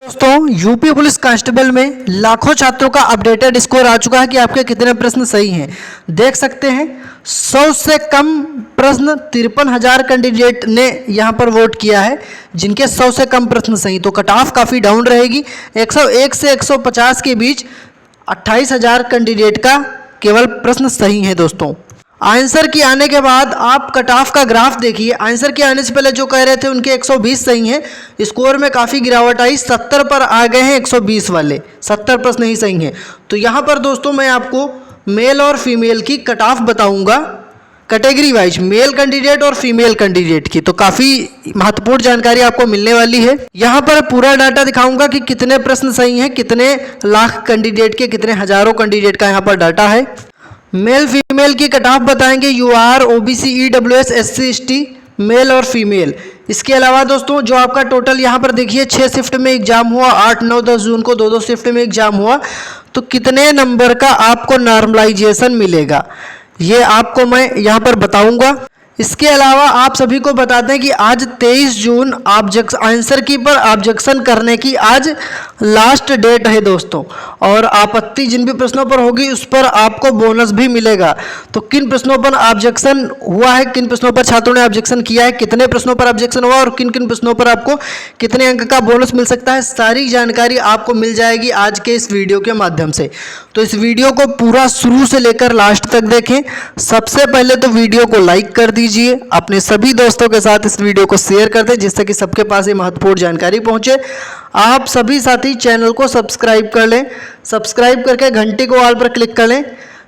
दोस्तों UP police constable में लाखों छात्रों का अपडेटेड स्कोर आ चुका है कि आपके कितने प्रश्न सही हैं। देख सकते हैं 100 से कम प्रश्न 53,000 कैंडिडेट ने यहां पर वोट किया है, जिनके 100 से कम प्रश्न सही। तो कट ऑफ काफ़ी डाउन रहेगी। 101 से 150 के बीच 28,000 कैंडिडेट का केवल प्रश्न सही है। दोस्तों आंसर की आने के बाद आप कट ऑफ का ग्राफ देखिए। आंसर के आने से पहले जो कह रहे थे उनके 120 सही हैं, स्कोर में काफ़ी गिरावट आई, 70 पर आ गए हैं 120 वाले, 70 प्रश्न ही सही हैं। तो यहाँ पर दोस्तों मैं आपको मेल और फीमेल की कट ऑफ बताऊँगा कैटेगरी वाइज, मेल कैंडिडेट और फीमेल कैंडिडेट की। तो काफ़ी महत्वपूर्ण जानकारी आपको मिलने वाली है। यहाँ पर पूरा डाटा दिखाऊंगा कि कितने प्रश्न सही हैं, कितने लाख कैंडिडेट के, कितने हजारों कैंडिडेट का यहाँ पर डाटा है। मेल फीमेल की कट ऑफ बताएंगे, UR, OBC, EWS, SC, ST, male और फीमेल। इसके अलावा दोस्तों जो आपका टोटल यहाँ पर देखिए 6 शिफ्ट में एग्जाम हुआ, 8, 9, 10 जून को 2-2 शिफ्ट में एग्जाम हुआ, तो कितने नंबर का आपको नॉर्मलाइजेशन मिलेगा ये आपको मैं यहाँ पर बताऊँगा। इसके अलावा आप सभी को बताते हैं कि आज 23 जून आंसर की पर ऑब्जेक्शन करने की आज लास्ट डेट है दोस्तों, और आपत्ति जिन भी प्रश्नों पर होगी उस पर आपको बोनस भी मिलेगा। तो किन प्रश्नों पर ऑब्जेक्शन हुआ है, किन प्रश्नों पर छात्रों ने ऑब्जेक्शन किया है, कितने प्रश्नों पर ऑब्जेक्शन हुआ और किन किन प्रश्नों पर आपको कितने अंक का बोनस मिल सकता है, सारी जानकारी आपको मिल जाएगी आज के इस वीडियो के माध्यम से। तो इस वीडियो को पूरा शुरू से लेकर लास्ट तक देखें। सबसे पहले तो वीडियो को लाइक कर दीजिए, अपने सभी दोस्तों के साथ इस वीडियो को शेयर कर दें जिससे कि सबके पास ये महत्वपूर्ण जानकारी पहुंचे। आप सभी साथी चैनल को सब्सक्राइब कर लें, सब्सक्राइब करके घंटी को ऑल पर क्लिक कर लें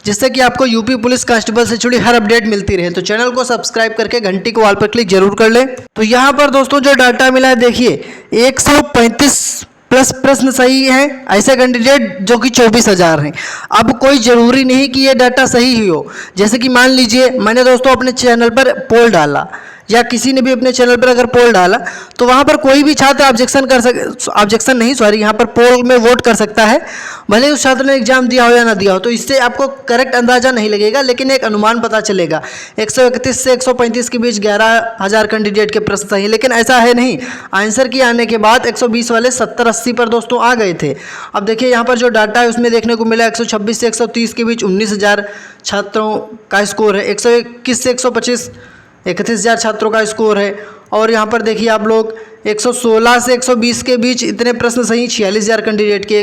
जिससे कि आपको यूपी पुलिस कांस्टेबल से जुड़ी हर अपडेट मिलती रहे। तो चैनल को सब्सक्राइब करके घंटी को ऑल पर क्लिक जरूर कर लें। तो यहाँ पर दोस्तों जो डाटा मिला है देखिए 135 प्लस प्रश्न सही है, ऐसे कैंडिडेट जो कि 24,000 हैं। अब कोई ज़रूरी नहीं कि ये डाटा सही ही हो। जैसे कि मान लीजिए मैंने दोस्तों अपने चैनल पर पोल डाला या किसी ने भी अपने चैनल पर अगर पोल डाला तो वहाँ पर कोई भी छात्र यहाँ पर पोल में वोट कर सकता है, भले उस छात्र ने एग्जाम दिया हो या ना दिया हो। तो इससे आपको करेक्ट अंदाज़ा नहीं लगेगा, लेकिन एक अनुमान पता चलेगा 131 से 135 के बीच 11,000 कैंडिडेट के प्रश्न सही, लेकिन ऐसा है नहीं। आंसर की आने के बाद 120 वाले 70-80 पर दोस्तों आ गए थे। अब देखिए यहाँ पर जो डाटा है उसमें देखने को मिला 126 से 130 के बीच 19,000 छात्रों का स्कोर है, 121 से 125 31,000 छात्रों का स्कोर है। और यहाँ पर देखिए आप लोग 116 से 120 के बीच इतने प्रश्न सही 46,000 कैंडिडेट के,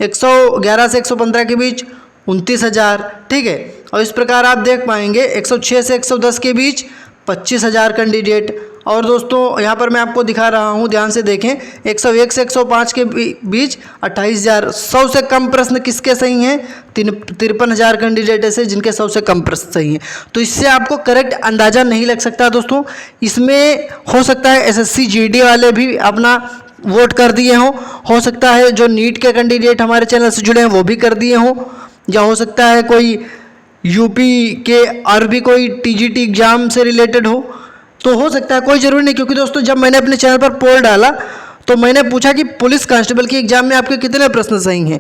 111 से 115 के बीच 29,000, ठीक है। और इस प्रकार आप देख पाएंगे 106 से 110 के बीच 25,000 कैंडिडेट। और दोस्तों यहाँ पर मैं आपको दिखा रहा हूँ, ध्यान से देखें, 101 से 105 के बीच 28,000। 100 से कम प्रश्न किसके सही हैं? 53,000 कैंडिडेट ऐसे जिनके 100 से कम प्रश्न सही हैं। तो इससे आपको करेक्ट अंदाज़ा नहीं लग सकता दोस्तों। इसमें हो सकता है एसएससी जीडी वाले भी अपना वोट कर दिए हों, हो सकता है जो नीट के कैंडिडेट हमारे चैनल से जुड़े हैं वो भी कर दिए हों, या हो सकता है कोई यूपी के और भी कोई टीजीटी एग्ज़ाम से रिलेटेड हो सकता है, कोई ज़रूरी नहीं। क्योंकि दोस्तों जब मैंने अपने चैनल पर पोल डाला तो मैंने पूछा कि पुलिस कांस्टेबल की एग्ज़ाम में आपके कितने प्रश्न सही हैं,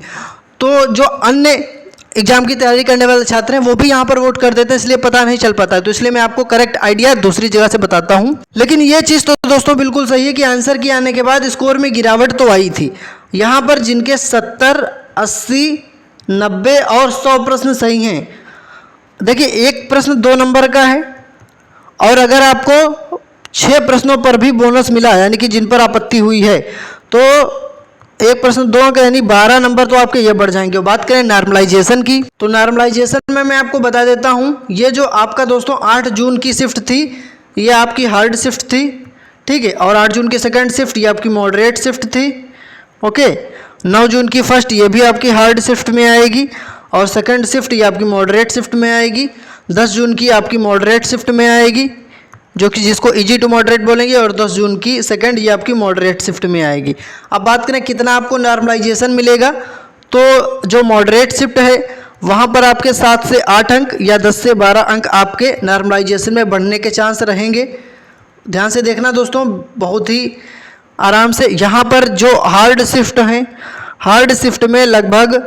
तो जो अन्य एग्ज़ाम की तैयारी करने वाले छात्र हैं वो भी यहाँ पर वोट कर देते हैं, इसलिए पता नहीं चल पाता है। तो इसलिए मैं आपको करेक्ट आइडिया दूसरी जगह से बताता हूँ। लेकिन ये चीज़ तो दोस्तों बिल्कुल सही है कि आंसर की आने के बाद स्कोर में गिरावट तो आई थी। यहाँ पर जिनके 70, 80, 90 और 100 प्रश्न सही हैं, देखिए एक प्रश्न 2 नंबर का है, और अगर आपको 6 प्रश्नों पर भी बोनस मिला यानी कि जिन पर आपत्ति हुई है, तो एक प्रश्न 2 अंक यानी 12 नंबर तो आपके ये बढ़ जाएंगे। बात करें नॉर्मलाइजेशन की, तो नॉर्मलाइजेशन में मैं आपको बता देता हूँ, ये जो आपका दोस्तों 8 जून की शिफ्ट थी ये आपकी हार्ड शिफ्ट थी, ठीक है। और 8 जून की सेकेंड शिफ्ट ये आपकी मॉडरेट शिफ्ट थी, ओके। 9 जून की फर्स्ट ये भी आपकी हार्ड शिफ्ट में आएगी, और सेकेंड शिफ्ट ये आपकी मॉडरेट शिफ्ट में आएगी। 10 जून की आपकी मॉडरेट शिफ्ट में आएगी, जो कि जिसको इजी टू मॉडरेट बोलेंगे, और 10 जून की सेकंड ये आपकी मॉडरेट शिफ्ट में आएगी। अब बात करें कितना आपको नॉर्मलाइजेशन मिलेगा, तो जो मॉडरेट शिफ्ट है वहाँ पर आपके 7 से 8 अंक या 10 से 12 अंक आपके नॉर्मलाइजेशन में बढ़ने के चांस रहेंगे। ध्यान से देखना दोस्तों, बहुत ही आराम से। यहाँ पर जो हार्ड शिफ्ट हैं, हार्ड शिफ्ट में लगभग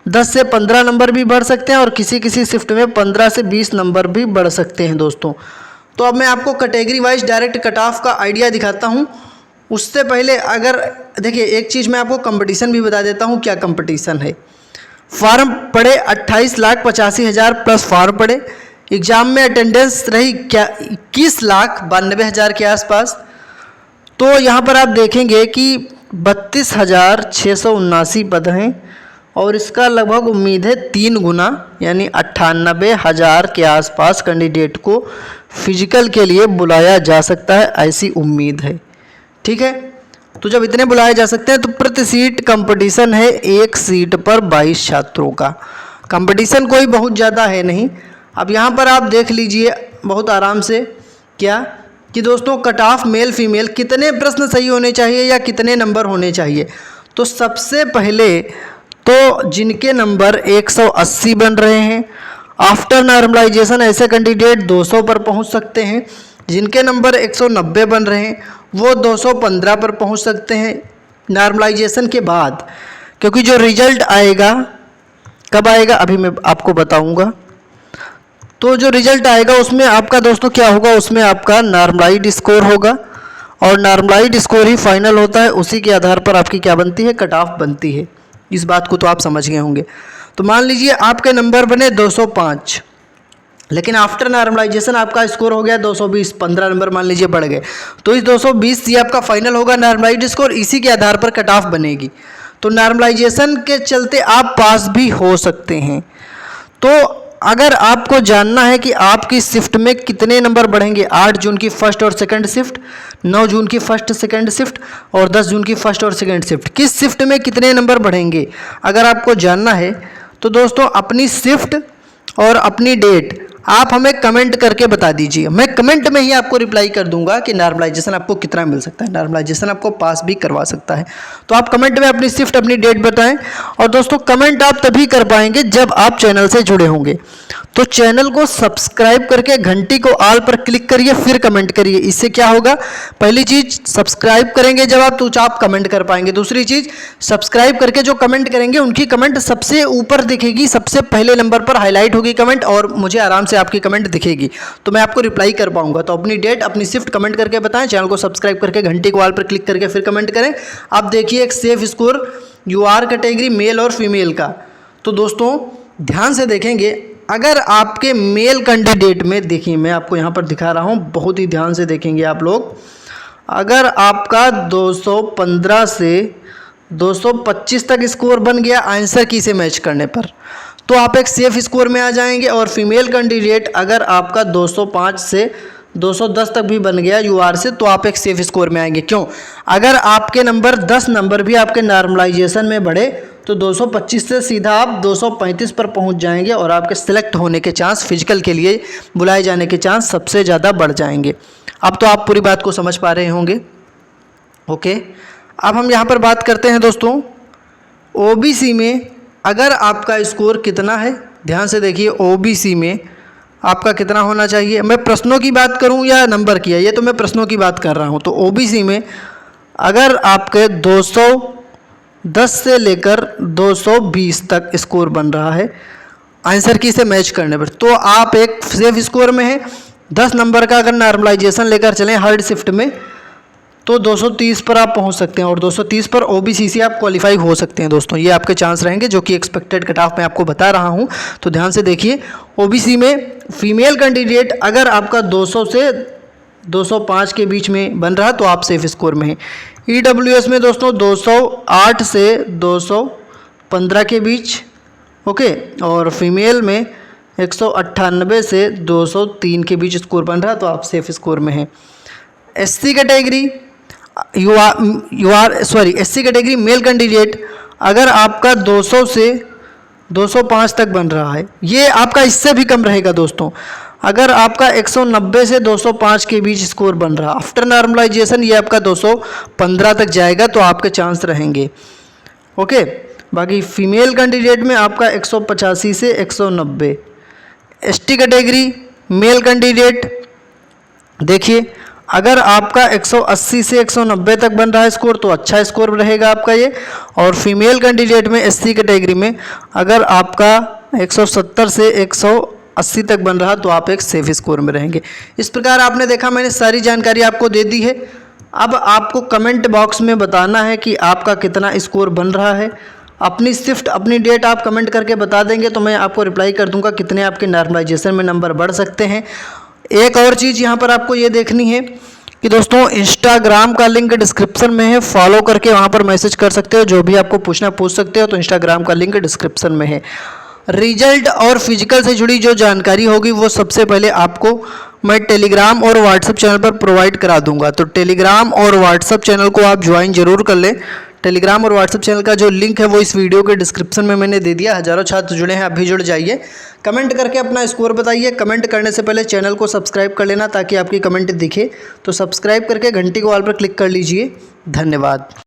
10 से 15 नंबर भी बढ़ सकते हैं, और किसी किसी शिफ्ट में 15 से 20 नंबर भी बढ़ सकते हैं दोस्तों। तो अब मैं आपको category wise direct cut off का आइडिया दिखाता हूँ। उससे पहले अगर देखिए एक चीज़ मैं आपको कंपटीशन भी बता देता हूँ क्या कंपटीशन है। फॉर्म पड़े 28,85,000 प्लस फॉर्म पड़े। एग्ज़ाम में अटेंडेंस रही क्या 21,92,000 के आसपास। तो यहाँ पर आप देखेंगे कि 32,679 पद हैं और इसका लगभग उम्मीद है 3 गुना यानी 98,000 के आसपास कैंडिडेट को फिजिकल के लिए बुलाया जा सकता है, ऐसी उम्मीद है। ठीक है, तो जब इतने बुलाए जा सकते हैं तो प्रति सीट कंपटीशन है, एक सीट पर 22 छात्रों का कंपटीशन, कोई बहुत ज़्यादा है नहीं। अब यहाँ पर आप देख लीजिए बहुत आराम से क्या कि दोस्तों कट ऑफ मेल फीमेल कितने प्रश्न सही होने चाहिए या कितने नंबर होने चाहिए। तो सबसे पहले तो जिनके नंबर 180 बन रहे हैं, आफ्टर नॉर्मलाइजेशन ऐसे कैंडिडेट 200 पर पहुंच सकते हैं। जिनके नंबर 190 बन रहे हैं वो 215 पर पहुंच सकते हैं नॉर्मलाइजेशन के बाद, क्योंकि जो रिजल्ट आएगा कब आएगा अभी मैं आपको बताऊंगा। तो जो रिजल्ट आएगा उसमें आपका दोस्तों क्या होगा, उसमें आपका नॉर्मलाइज्ड स्कोर होगा और नॉर्मलाइज्ड स्कोर ही फाइनल होता है, उसी के आधार पर आपकी क्या बनती है, कट ऑफ बनती है। इस बात को तो आप समझ गए होंगे। तो मान लीजिए आपके नंबर बने 205, लेकिन आफ्टर नॉर्मलाइजेशन आपका स्कोर हो गया 220, 15 नंबर मान लीजिए बढ़ गए, तो इस 220 ये आपका फाइनल होगा नॉर्मलाइज्ड स्कोर, इसी के आधार पर कट ऑफ बनेगी। तो नॉर्मलाइजेशन के चलते आप पास भी हो सकते हैं। तो अगर आपको जानना है कि आपकी शिफ्ट में कितने नंबर बढ़ेंगे, 8 जून की फर्स्ट और सेकंड शिफ्ट, 9 जून की फर्स्ट सेकंड शिफ्ट और 10 जून की फर्स्ट और सेकंड शिफ्ट, किस शिफ्ट में कितने नंबर बढ़ेंगे अगर आपको जानना है तो दोस्तों अपनी शिफ्ट और अपनी डेट आप हमें कमेंट करके बता दीजिए। मैं कमेंट में ही आपको रिप्लाई कर दूंगा कि नॉर्मलाइजेशन आपको कितना मिल सकता है, नॉर्मलाइजेशन आपको पास भी करवा सकता है। तो आप कमेंट में अपनी शिफ्ट अपनी डेट बताएं। और दोस्तों कमेंट आप तभी कर पाएंगे जब आप चैनल से जुड़े होंगे। तो चैनल को सब्सक्राइब करके घंटी को ऑल पर क्लिक करिए, फिर कमेंट करिए। इससे क्या होगा, पहली चीज़ सब्सक्राइब करेंगे जब आप तो आप कमेंट कर पाएंगे। दूसरी चीज़ सब्सक्राइब करके जो कमेंट करेंगे उनकी कमेंट सबसे ऊपर दिखेगी, सबसे पहले नंबर पर हाईलाइट होगी कमेंट और मुझे आराम से आपकी कमेंट दिखेगी, तो मैं आपको रिप्लाई कर पाऊंगा। तो अपनी डेट अपनी शिफ्ट कमेंट करके बताएं, चैनल को सब्सक्राइब करके घंटी को ऑल पर क्लिक करके फिर कमेंट करें। आप देखिए एक safe score UR category male और फीमेल का। तो दोस्तों ध्यान से देखेंगे, अगर आपके मेल कैंडिडेट में, देखिए मैं आपको यहाँ पर दिखा रहा हूँ, बहुत ही ध्यान से देखेंगे आप लोग। अगर आपका 215 से 225 तक स्कोर बन गया आंसर की से मैच करने पर, तो आप एक सेफ स्कोर में आ जाएंगे। और फीमेल कैंडिडेट अगर आपका 205 से 210 तक भी बन गया यूआर से, तो आप एक सेफ स्कोर में आएंगे। क्यों, अगर आपके नंबर 10 नंबर भी आपके नॉर्मलाइजेशन में बढ़े तो 225 से सीधा आप 235 पर पहुंच जाएंगे और आपके सिलेक्ट होने के चांस, फिजिकल के लिए बुलाए जाने के चांस सबसे ज़्यादा बढ़ जाएंगे। अब तो आप पूरी बात को समझ पा रहे होंगे। ओके, अब हम यहाँ पर बात करते हैं दोस्तों ओबीसी में अगर आपका स्कोर कितना है। ध्यान से देखिए ओबीसी में आपका कितना होना चाहिए। मैं प्रश्नों की बात करूं या नंबर की है, ये तो मैं प्रश्नों की बात कर रहा हूं। तो ओबीसी में अगर आपके 210 से लेकर 220 तक स्कोर बन रहा है आंसर की से मैच करने पर, तो आप एक सेफ स्कोर में हैं। 10 नंबर का अगर नॉर्मलाइजेशन लेकर चलें हर्ड शिफ्ट में तो 230 पर आप पहुंच सकते हैं और 230 पर ओबीसी से आप क्वालिफाई हो सकते हैं। दोस्तों ये आपके चांस रहेंगे, जो कि एक्सपेक्टेड कट ऑफ मैं आपको बता रहा हूं। तो ध्यान से देखिए ओबीसी में फीमेल कैंडिडेट अगर आपका 200 से 205 के बीच में बन रहा तो आप सेफ स्कोर में हैं। ईडब्ल्यूएस में दोस्तों 208 से 215 के बीच, ओके, और फीमेल में 198 से 203 के बीच स्कोर बन रहा तो आप सेफ स्कोर में हैं। SC category SC category male candidate अगर आपका 200 से 205 तक बन रहा है, ये आपका इससे भी कम रहेगा दोस्तों। अगर आपका 190 से 205 के बीच स्कोर बन रहा आफ्टर नॉर्मलाइजेशन, ये आपका 215 तक जाएगा तो आपके चांस रहेंगे। ओके, बाकी फीमेल कैंडिडेट में आपका 185 से 190। एसटी कैटेगरी मेल कैंडिडेट देखिए अगर आपका 180 से 190 तक बन रहा है स्कोर तो अच्छा स्कोर रहेगा आपका ये। और फीमेल कैंडिडेट में एससी कैटेगरी में अगर आपका 170 से 180 तक बन रहा तो आप एक सेफ स्कोर में रहेंगे। इस प्रकार आपने देखा मैंने सारी जानकारी आपको दे दी है। अब आपको कमेंट बॉक्स में बताना है कि आपका कितना स्कोर बन रहा है। अपनी शिफ्ट अपनी डेट आप कमेंट करके बता देंगे तो मैं आपको रिप्लाई कर दूंगा कितने आपके नॉर्मलाइजेशन में नंबर बढ़ सकते हैं। एक और चीज़ यहाँ पर आपको ये देखनी है कि दोस्तों इंस्टाग्राम का लिंक डिस्क्रिप्शन में है, फॉलो करके वहाँ पर मैसेज कर सकते हो, जो भी आपको पूछना पूछ सकते हो। तो इंस्टाग्राम का लिंक डिस्क्रिप्शन में है। रिजल्ट और फिजिकल से जुड़ी जो जानकारी होगी वो सबसे पहले आपको मैं टेलीग्राम और व्हाट्सएप चैनल पर प्रोवाइड करा दूंगा। तो टेलीग्राम और व्हाट्सएप चैनल को आप ज्वाइन जरूर कर लें। टेलीग्राम और व्हाट्सएप चैनल का जो लिंक है वो इस वीडियो के डिस्क्रिप्शन में मैंने दे दिया। हज़ारों छात्र जुड़े हैं, आप भी जुड़ जाइए। कमेंट करके अपना स्कोर बताइए। कमेंट करने से पहले चैनल को सब्सक्राइब कर लेना ताकि आपकी कमेंट दिखे। तो सब्सक्राइब करके घंटी को ऑल पर क्लिक कर लीजिए। धन्यवाद।